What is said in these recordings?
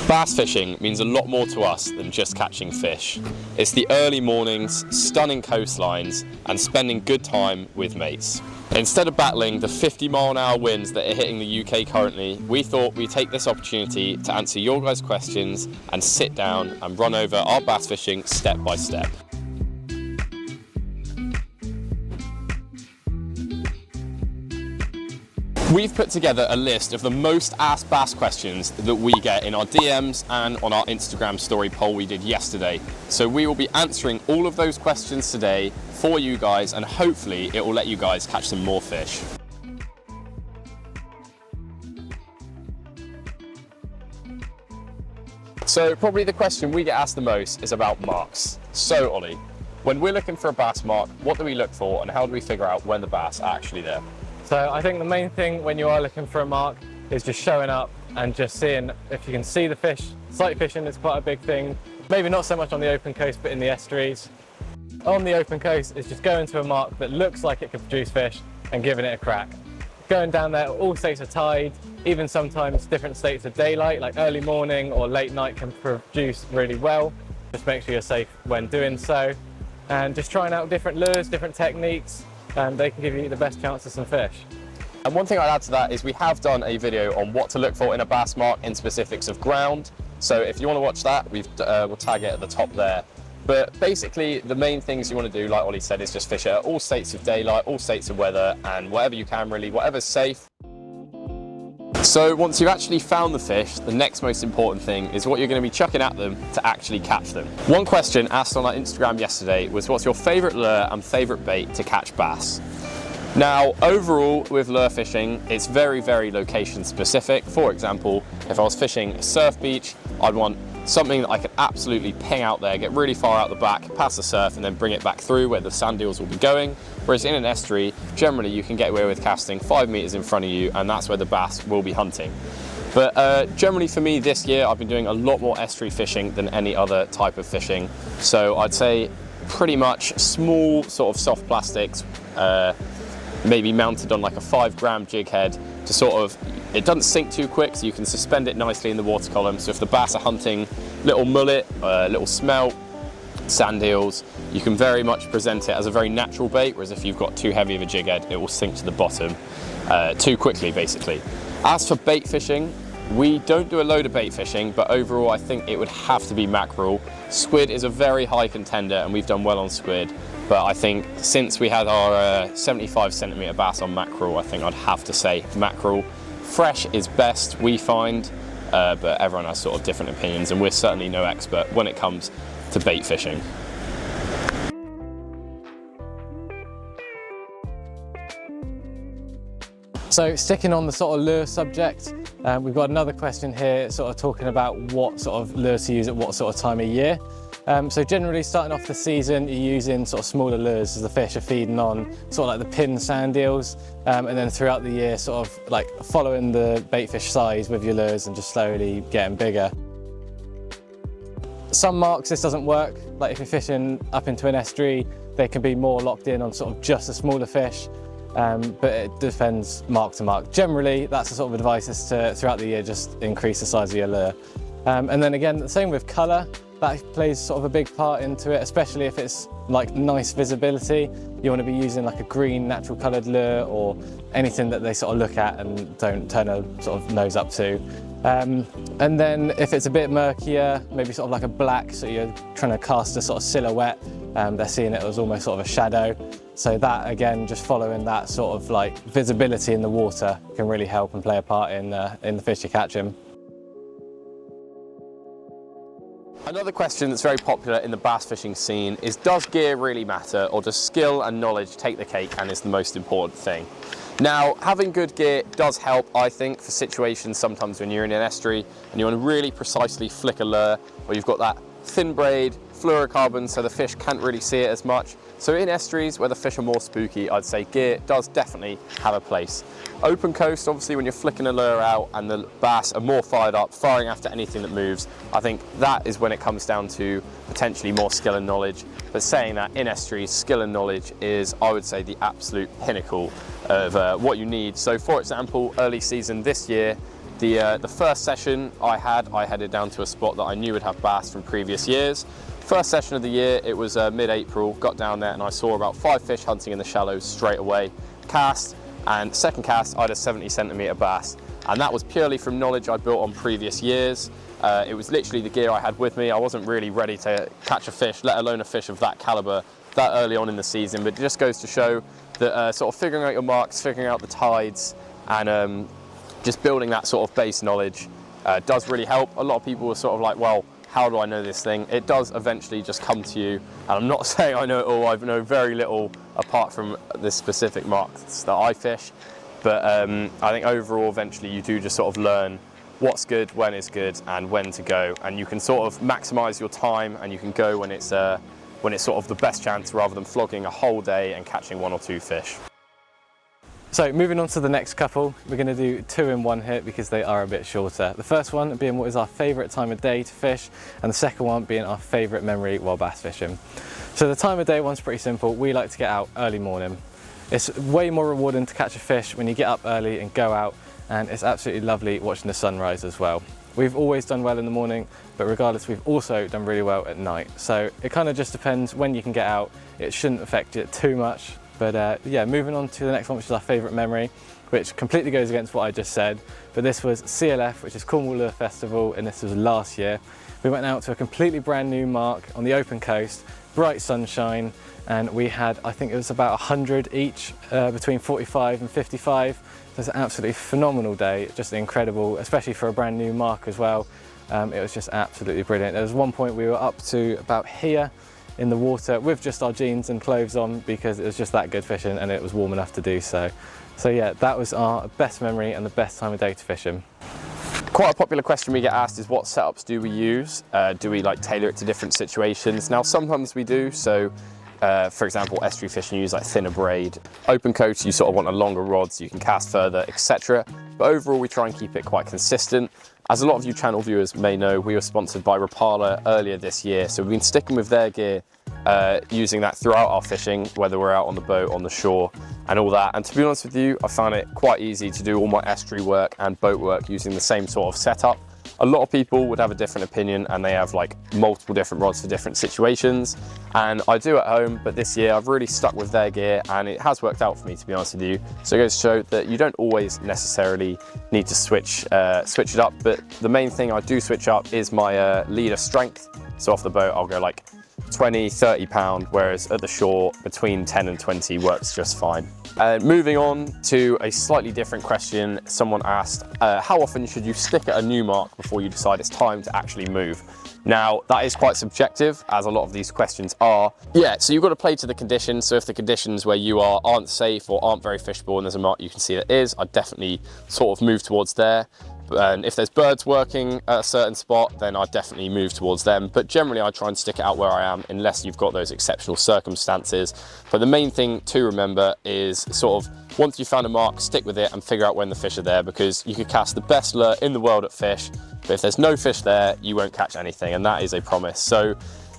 Bass fishing means a lot more to us than just catching fish. It's the early mornings, stunning coastlines, and spending good time with mates. Instead of battling the 50-mile-an-hour winds that are hitting the UK currently, we thought we'd take this opportunity to answer your guys' questions and sit down and run over our bass fishing step by step. We've put together a list of the most asked bass questions that we get in our DMs and on our Instagram story poll we did yesterday. So we will be answering all of those questions today for you guys, and hopefully it will let you guys catch some more fish. So probably the question we get asked the most is about marks. So Ollie, when we're looking for a bass mark, what do we look for and how do we figure out when the bass are actually there? So I think the main thing when you are looking for a mark is just showing up and just seeing if you can see the fish. Sight fishing is quite a big thing. Maybe not so much on the open coast, but in the estuaries. On the open coast, it's just going to a mark that looks like it could produce fish and giving it a crack. Going down there, all states of tide, even sometimes different states of daylight, like early morning or late night can produce really well. Just make sure you're safe when doing so. And just trying out different lures, different techniques, and they can give you the best chance of some fish. And one thing I'd add to that is we have done a video on what to look for in a bass mark in specifics of ground. So if you want to watch that, we'll tag it at the top there. But basically the main things you want to do, like Ollie said, is just fish at all states of daylight, all states of weather, and whatever you can really, whatever's safe. So once you've actually found the fish, the next most important thing is what you're going to be chucking at them to actually catch them. One question asked on our Instagram yesterday was, what's your favourite lure and favourite bait to catch bass? Now overall with lure fishing, it's very, very location specific. For example, if I was fishing a surf beach, I'd want something that I could absolutely ping out there, get really far out the back, past the surf, and then bring it back through where the sand eels will be going. Whereas in an estuary, generally you can get away with casting 5 meters in front of you, and that's where the bass will be hunting. But generally for me this year, I've been doing a lot more estuary fishing than any other type of fishing. So I'd say pretty much small sort of soft plastics, maybe mounted on like a 5-gram jig head to sort of, it doesn't sink too quick, so you can suspend it nicely in the water column. So if the bass are hunting little mullet, little smelt, sand eels, you can very much present it as a very natural bait, whereas if you've got too heavy of a jig head, it will sink to the bottom too quickly, basically. As for bait fishing, we don't do a load of bait fishing, but overall I think it would have to be mackerel. Squid is a very high contender, and we've done well on squid. But I think since we had our 75 centimetre bass on mackerel, I think I'd have to say mackerel. Fresh is best, we find, but everyone has sort of different opinions, and we're certainly no expert when it comes to bait fishing. So sticking on the sort of lure subject, we've got another question here sort of talking about what sort of lures to use at what sort of time of year. So generally starting off the season, you're using sort of smaller lures as the fish are feeding on sort of like the pin sand eels, and then throughout the year sort of like following the bait fish size with your lures and just slowly getting bigger. Some marks this doesn't work, like if you're fishing up into an estuary, they can be more locked in on sort of just a smaller fish, but it depends mark to mark. Generally, that's the sort of advice is to, throughout the year, just increase the size of your lure. And then again, the same with colour. That plays sort of a big part into it, especially if it's like nice visibility. You want to be using like a green natural coloured lure or anything that they sort of look at and don't turn a sort of nose up to. And then if it's a bit murkier, maybe sort of like a black, so you're trying to cast a sort of silhouette, they're seeing it as almost sort of a shadow. So that again, just following that sort of like visibility in the water can really help and play a part in the fish you're catching. Another question that's very popular in the bass fishing scene is, does gear really matter, or does skill and knowledge take the cake and is the most important thing? Now, having good gear does help, I think, for situations sometimes when you're in an estuary and you want to really precisely flick a lure, or you've got that thin braid, fluorocarbon, so the fish can't really see it as much. So in estuaries where the fish are more spooky, I'd say gear does definitely have a place. Open coast, obviously, when you're flicking a lure out and the bass are more fired up, firing after anything that moves, I think that is when it comes down to potentially more skill and knowledge. But saying that, in estuaries, skill and knowledge is, I would say, the absolute pinnacle of what you need. So for example, early season this year, The first session I headed down to a spot that I knew would have bass from previous years. First session of the year, it was mid-April, got down there and I saw about 5 fish hunting in the shallows straight away. Cast, and second cast, I had a 70cm bass. And that was purely from knowledge I built on previous years. It was literally the gear I had with me. I wasn't really ready to catch a fish, let alone a fish of that caliber, that early on in the season. But it just goes to show that sort of figuring out your marks, figuring out the tides, and just building that sort of base knowledge does really help. A lot of people are sort of like, well, how do I know this thing? It does eventually just come to you. And I'm not saying I know it all, I know very little apart from the specific marks that I fish. But I think overall, eventually you do just sort of learn what's good, when is good, and when to go. And you can sort of maximize your time and you can go when it's sort of the best chance rather than flogging a whole day and catching 1 or 2 fish. So moving on to the next couple, we're going to do 2 in 1 here because they are a bit shorter. The first one being what is our favourite time of day to fish, and the second one being our favourite memory while bass fishing. So the time of day one's pretty simple. We like to get out early morning. It's way more rewarding to catch a fish when you get up early and go out, and it's absolutely lovely watching the sunrise as well. We've always done well in the morning, but regardless, we've also done really well at night. So it kind of just depends when you can get out. It shouldn't affect it too much. But yeah, moving on to the next one, which is our favourite memory, which completely goes against what I just said. But this was CLF, which is Cornwall Lure Festival, and this was last year. We went out to a completely brand new mark on the open coast, bright sunshine, and we had, I think it was about 100 each, between 45 and 55. So it was an absolutely phenomenal day, just incredible, especially for a brand new mark as well. It was just absolutely brilliant. There was one point we were up to about here in the water with just our jeans and clothes on because it was just that good fishing and it was warm enough to do so. So yeah, that was our best memory and the best time of day to fishing. Quite a popular question we get asked is what setups do we use? Do we like tailor it to different situations? Now sometimes we do, so for example, estuary fishing you use like thinner braid. Open coast you sort of want a longer rod so you can cast further, etc. But overall we try and keep it quite consistent. As a lot of you channel viewers may know, we were sponsored by Rapala earlier this year, so we've been sticking with their gear, using that throughout our fishing, whether we're out on the boat, on the shore, and all that. And to be honest with you, I found it quite easy to do all my estuary work and boat work using the same sort of setup. A lot of people would have a different opinion and they have like multiple different rods for different situations. And I do at home, but this year I've really stuck with their gear and it has worked out for me, to be honest with you. So it goes to show that you don't always necessarily need to switch it up, but the main thing I do switch up is my leader strength. So off the boat I'll go like 20, 30 pound, whereas at the shore between 10 and 20 works just fine. Moving on to a slightly different question, someone asked, how often should you stick at a new mark before you decide it's time to actually move? Now, that is quite subjective, as a lot of these questions are. Yeah, so you've got to play to the conditions. So if the conditions where you are aren't safe or aren't very fishable and there's a mark you can see that is, I'd definitely sort of move towards there. And if there's birds working at a certain spot, then I'd definitely move towards them. But generally I try and stick it out where I am unless you've got those exceptional circumstances. But the main thing to remember is sort of once you've found a mark, stick with it and figure out when the fish are there, because you could cast the best lure in the world at fish, but if there's no fish there, you won't catch anything, and that is a promise. So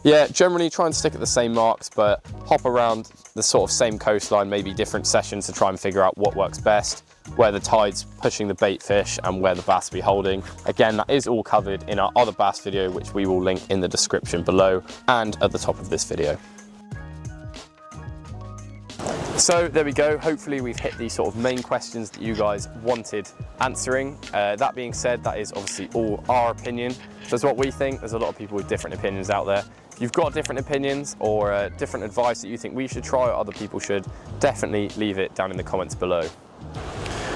yeah, generally try and stick at the same marks, but hop around the sort of same coastline, maybe different sessions to try and figure out what works best, where the tide's pushing the bait fish and where the bass will be holding. Again, that is all covered in our other bass video, which we will link in the description below and at the top of this video. So there we go, hopefully we've hit the sort of main questions that you guys wanted answering. That being said, that is obviously all our opinion. That's what we think. There's a lot of people with different opinions out there. If you've got different opinions or different advice that you think we should try or other people should, definitely leave it down in the comments below.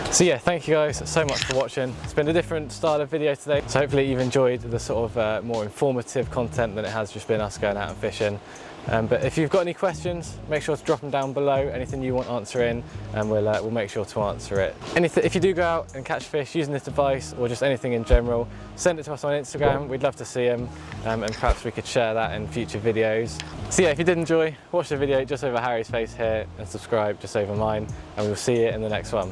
So yeah, thank you guys so much for watching. It's been a different style of video today, so hopefully you've enjoyed the sort of more informative content than it has just been us going out and fishing. But if you've got any questions, make sure to drop them down below, anything you want answering, and we'll make sure to answer it. If you do go out and catch fish using this device or just anything in general, send it to us on Instagram, we'd love to see them, and perhaps we could share that in future videos. So yeah, if you did enjoy, watch the video just over Harry's face here and subscribe just over mine, and we'll see you in the next one.